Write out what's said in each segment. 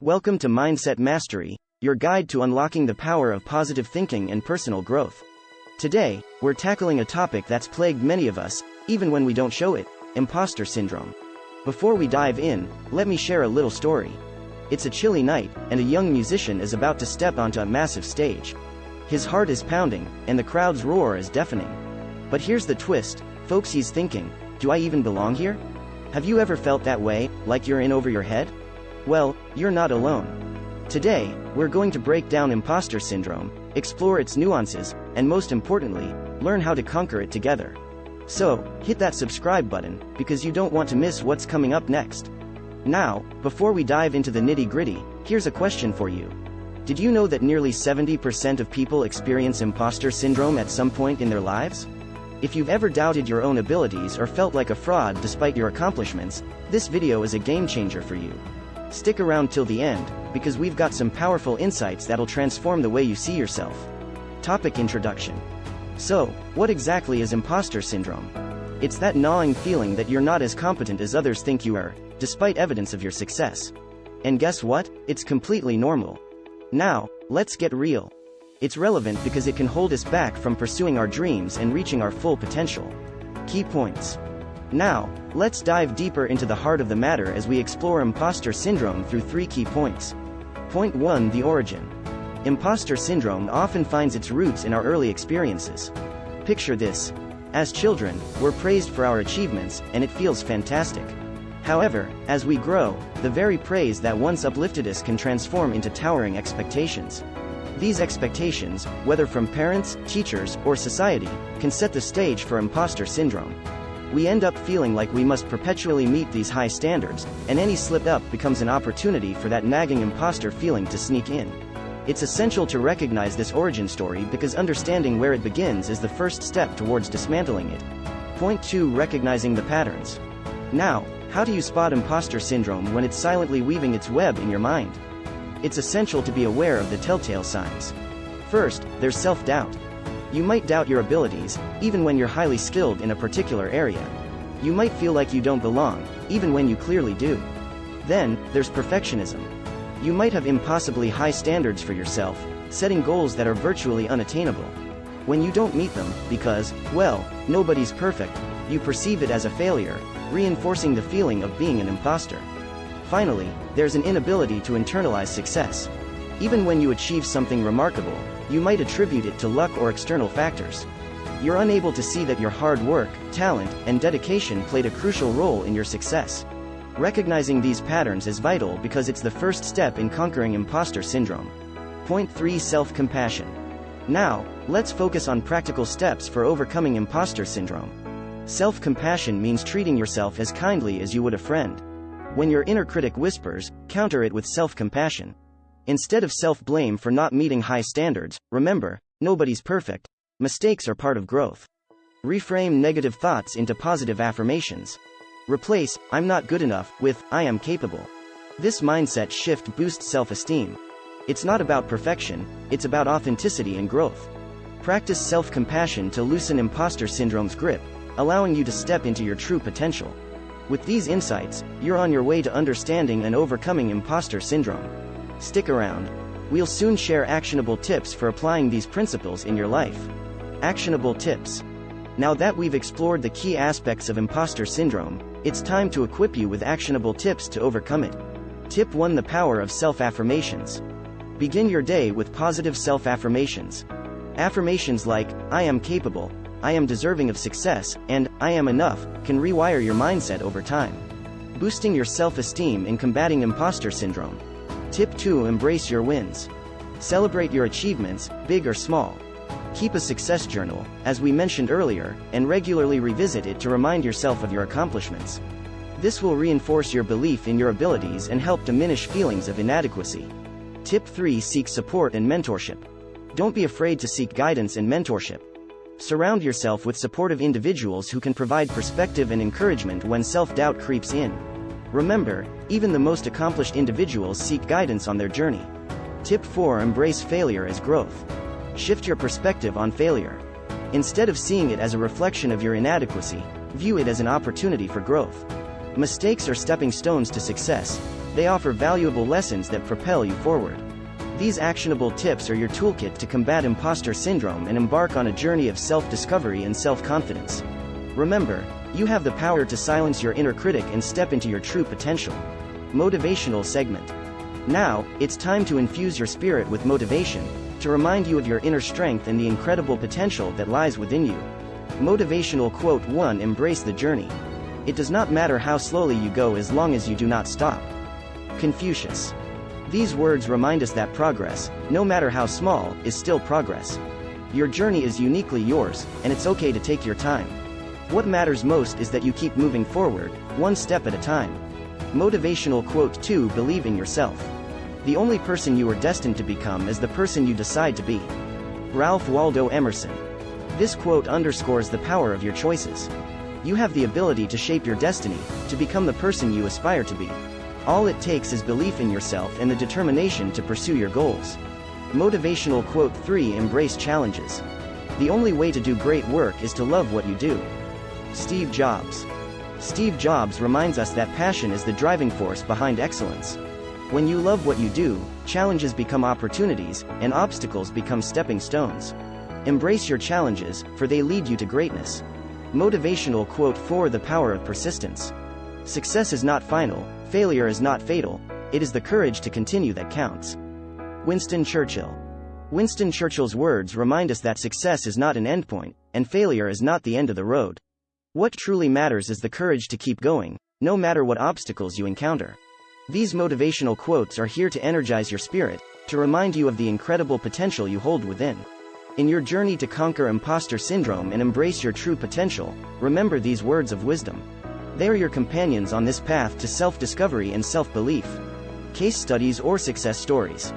Welcome to Mindset Mastery, your guide to unlocking the power of positive thinking and personal growth. Today, we're tackling a topic that's plagued many of us, even when we don't show it: imposter syndrome. Before we dive in, let me share a little story. It's a chilly night, and a young musician is about to step onto a massive stage. His heart is pounding, and the crowd's roar is deafening. But here's the twist, folks. He's thinking, do I even belong here? Have you ever felt that way, like you're in over your head? Well, you're not alone. Today, we're going to break down imposter syndrome, explore its nuances, and most importantly, learn how to conquer it together. So, hit that subscribe button, because you don't want to miss what's coming up next. Now, before we dive into the nitty-gritty, here's a question for you. Did you know that nearly 70% of people experience imposter syndrome at some point in their lives? If you've ever doubted your own abilities or felt like a fraud despite your accomplishments, this video is a game changer for you. Stick around till the end, because we've got some powerful insights that'll transform the way you see yourself. Topic introduction. So, what exactly is imposter syndrome? It's that gnawing feeling that you're not as competent as others think you are, despite evidence of your success. And guess what? It's completely normal. Now, let's get real. It's relevant because it can hold us back from pursuing our dreams and reaching our full potential. Key points. Now, let's dive deeper into the heart of the matter as we explore imposter syndrome through 3 key points. Point 1. The origin. Imposter syndrome often finds its roots in our early experiences. Picture this. As children, we're praised for our achievements, and it feels fantastic. However, as we grow, the very praise that once uplifted us can transform into towering expectations. These expectations, whether from parents, teachers, or society, can set the stage for imposter syndrome. We end up feeling like we must perpetually meet these high standards, and any slip-up becomes an opportunity for that nagging imposter feeling to sneak in. It's essential to recognize this origin story because understanding where it begins is the first step towards dismantling it. Point 2. Recognizing the patterns. Now, how do you spot imposter syndrome when it's silently weaving its web in your mind? It's essential to be aware of the telltale signs. First, there's self-doubt. You might doubt your abilities, even when you're highly skilled in a particular area. You might feel like you don't belong, even when you clearly do. Then, there's perfectionism. You might have impossibly high standards for yourself, setting goals that are virtually unattainable. When you don't meet them, because, well, nobody's perfect, you perceive it as a failure, reinforcing the feeling of being an imposter. Finally, there's an inability to internalize success. Even when you achieve something remarkable, you might attribute it to luck or external factors. You're unable to see that your hard work, talent, and dedication played a crucial role in your success. Recognizing these patterns is vital because it's the first step in conquering imposter syndrome. Point 3. Self-compassion. Now, let's focus on practical steps for overcoming imposter syndrome. Self-compassion means treating yourself as kindly as you would a friend. When your inner critic whispers, counter it with self-compassion. Instead of self-blame for not meeting high standards, remember, nobody's perfect. Mistakes are part of growth. Reframe negative thoughts into positive affirmations. Replace, "I'm not good enough," with, "I am capable." This mindset shift boosts self-esteem. It's not about perfection, it's about authenticity and growth. Practice self-compassion to loosen imposter syndrome's grip, allowing you to step into your true potential. With these insights, you're on your way to understanding and overcoming imposter syndrome. Stick around. We'll soon share actionable tips for applying these principles in your life. Actionable tips. Now that we've explored the key aspects of imposter syndrome, it's time to equip you with actionable tips to overcome it. Tip 1. The power of self-affirmations. Begin your day with positive self-affirmations. Affirmations like, "I am capable," "I am deserving of success," and "I am enough," can rewire your mindset over time, boosting your self-esteem and combating imposter syndrome. Tip 2. Embrace your wins. Celebrate your achievements, big or small. Keep a success journal, as we mentioned earlier, and regularly revisit it to remind yourself of your accomplishments. This will reinforce your belief in your abilities and help diminish feelings of inadequacy. Tip 3. Seek support and mentorship. Don't be afraid to seek guidance and mentorship. Surround yourself with supportive individuals who can provide perspective and encouragement when self-doubt creeps in. Remember, even the most accomplished individuals seek guidance on their journey. Tip 4. Embrace failure as growth. Shift your perspective on failure. Instead of seeing it as a reflection of your inadequacy, view it as an opportunity for growth. Mistakes are stepping stones to success, They offer valuable lessons that propel you forward. These actionable tips are your toolkit to combat imposter syndrome and embark on a journey of self-discovery and self-confidence. Remember, you have the power to silence your inner critic and step into your true potential. Motivational segment. Now, it's time to infuse your spirit with motivation, to remind you of your inner strength and the incredible potential that lies within you. Motivational quote 1. Embrace the journey. It does not matter how slowly you go as long as you do not stop. Confucius. These words remind us that progress, no matter how small, is still progress. Your journey is uniquely yours, and it's okay to take your time. What matters most is that you keep moving forward, one step at a time. Motivational quote 2. Believe in yourself. The only person you are destined to become is the person you decide to be. Ralph Waldo Emerson. This quote underscores the power of your choices. You have the ability to shape your destiny, to become the person you aspire to be. All it takes is belief in yourself and the determination to pursue your goals. Motivational quote 3. Embrace challenges. The only way to do great work is to love what you do. Steve Jobs. Steve Jobs reminds us that passion is the driving force behind excellence. When you love what you do, challenges become opportunities, and obstacles become stepping stones. Embrace your challenges, for they lead you to greatness. Motivational quote 4. The power of persistence. Success is not final, failure is not fatal, it is the courage to continue that counts. Winston Churchill. Winston Churchill's words remind us that success is not an endpoint, and failure is not the end of the road. What truly matters is the courage to keep going, no matter what obstacles you encounter. These motivational quotes are here to energize your spirit, to remind you of the incredible potential you hold within. In your journey to conquer imposter syndrome and embrace your true potential, remember these words of wisdom. They are your companions on this path to self-discovery and self-belief. Case studies or success stories.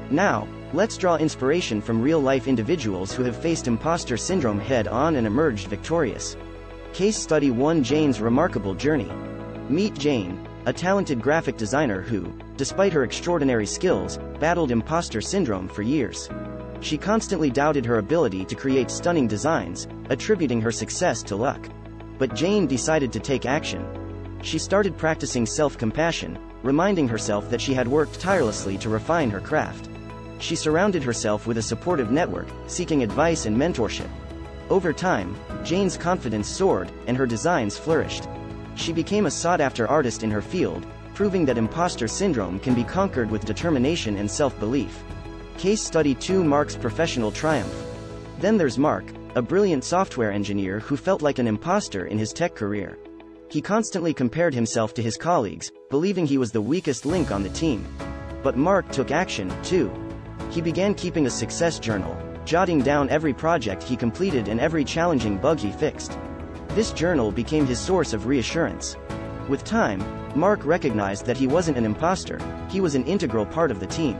Now, let's draw inspiration from real-life individuals who have faced imposter syndrome head-on and emerged victorious. Case study 1. Jane's remarkable journey. Meet Jane, a talented graphic designer who, despite her extraordinary skills, battled imposter syndrome for years. She constantly doubted her ability to create stunning designs, attributing her success to luck. But Jane decided to take action. She started practicing self-compassion, reminding herself that she had worked tirelessly to refine her craft. She surrounded herself with a supportive network, seeking advice and mentorship. Over time, Jane's confidence soared, and her designs flourished. She became a sought-after artist in her field, proving that imposter syndrome can be conquered with determination and self-belief. Case study 2. Mark's professional triumph. Then there's Mark, a brilliant software engineer who felt like an imposter in his tech career. He constantly compared himself to his colleagues, believing he was the weakest link on the team. But Mark took action, too. He began keeping a success journal, jotting down every project he completed and every challenging bug he fixed. This journal became his source of reassurance. With time, Mark recognized that he wasn't an imposter, he was an integral part of the team.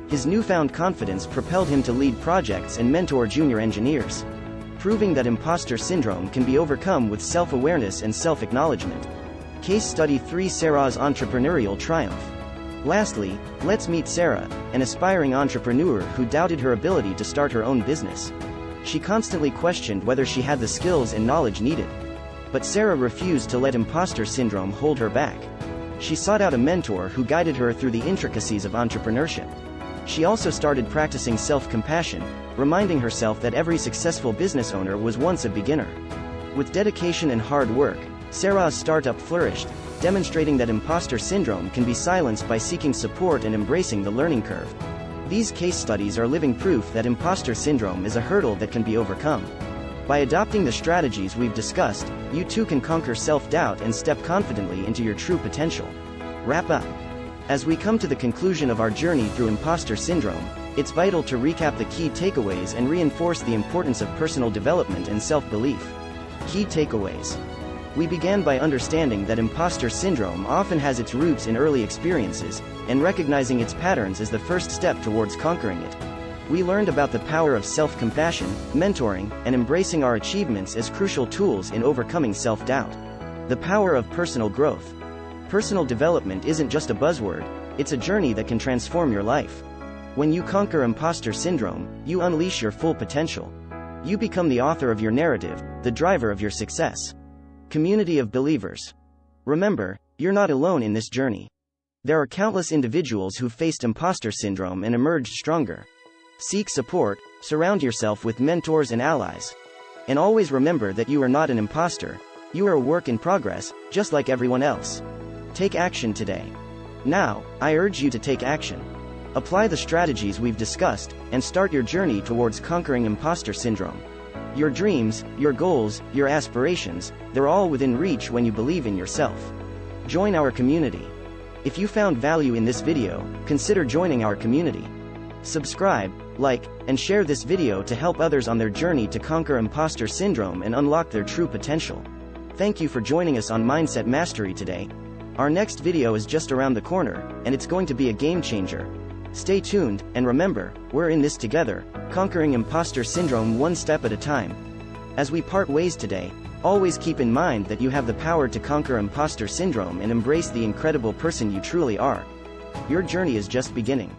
His newfound confidence propelled him to lead projects and mentor junior engineers, proving that imposter syndrome can be overcome with self-awareness and self-acknowledgement. Case study 3. Sarah's entrepreneurial triumph. Lastly, let's meet Sarah, an aspiring entrepreneur who doubted her ability to start her own business. She constantly questioned whether she had the skills and knowledge needed. But Sarah refused to let imposter syndrome hold her back. She sought out a mentor who guided her through the intricacies of entrepreneurship. She also started practicing self-compassion, reminding herself that every successful business owner was once a beginner. With dedication and hard work, Sarah's startup flourished, demonstrating that imposter syndrome can be silenced by seeking support and embracing the learning curve. These case studies are living proof that imposter syndrome is a hurdle that can be overcome. By adopting the strategies we've discussed, you too can conquer self-doubt and step confidently into your true potential. Wrap up. As we come to the conclusion of our journey through imposter syndrome, it's vital to recap the key takeaways and reinforce the importance of personal development and self-belief. Key takeaways. We began by understanding that imposter syndrome often has its roots in early experiences, and recognizing its patterns is the first step towards conquering it. We learned about the power of self-compassion, mentoring, and embracing our achievements as crucial tools in overcoming self-doubt. The power of personal growth. Personal development isn't just a buzzword, it's a journey that can transform your life. When you conquer imposter syndrome, you unleash your full potential. You become the author of your narrative, the driver of your success. Community of believers. Remember, you're not alone in this journey. There are countless individuals who faced imposter syndrome and emerged stronger. Seek support, surround yourself with mentors and allies. And always remember that you are not an imposter, you are a work in progress, just like everyone else. Take action today. Now, I urge you to take action. Apply the strategies we've discussed, and start your journey towards conquering imposter syndrome. Your dreams, your goals, your aspirations, they're all within reach when you believe in yourself. Join our community. If you found value in this video, consider joining our community. Subscribe, like, and share this video to help others on their journey to conquer imposter syndrome and unlock their true potential. Thank you for joining us on Mindset Mastery today. Our next video is just around the corner, and it's going to be a game changer. Stay tuned, and remember, we're in this together, conquering imposter syndrome one step at a time. As we part ways today, always keep in mind that you have the power to conquer imposter syndrome and embrace the incredible person you truly are. Your journey is just beginning.